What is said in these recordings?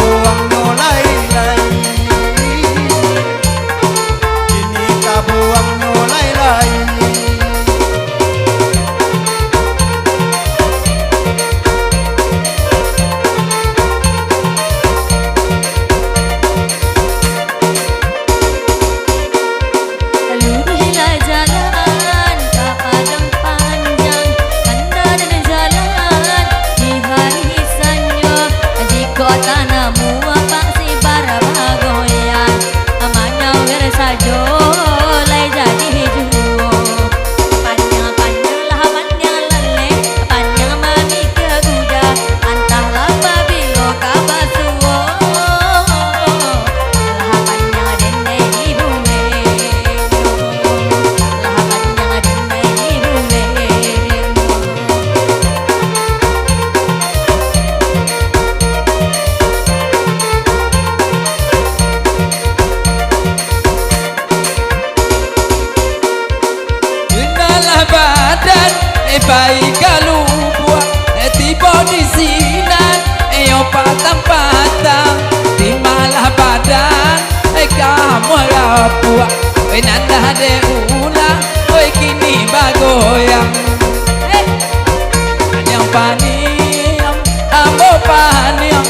kabuang nyolai lai, kini kabuang nyolai lai. Baik kalau buat tiba di sinan patang-patang di malah badan kamu rapuak nandah de ulang kini bagoyang yang paniam ambo paniam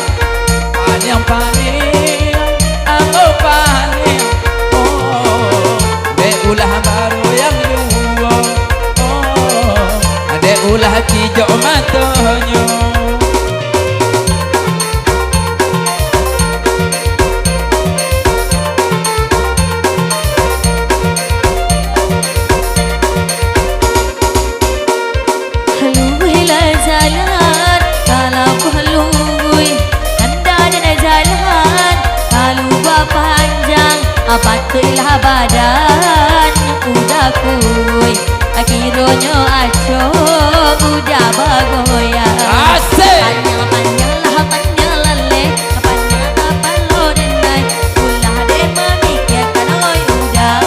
paniam paniam ambo paniam oh de ulah baru yang dua de ulah kijau matanya. Patutlah badan udah kuy akhirnya aco udah bagoyang panjang panjang lah panjang lele panjang apa lo denai ulah deh memikirkan oi udah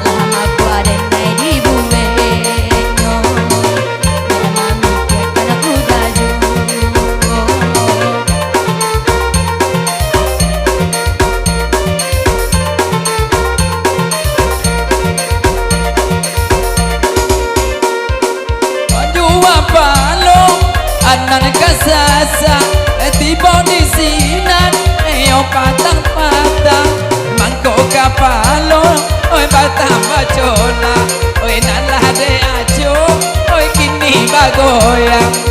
lama gua denai di bumenyo deh memikirkan aku dah jauh. Anan kasasa tiba di sinan patang-patang mangkok kapalo oi batang bacola oi nalah de ajo oi kini bagoyang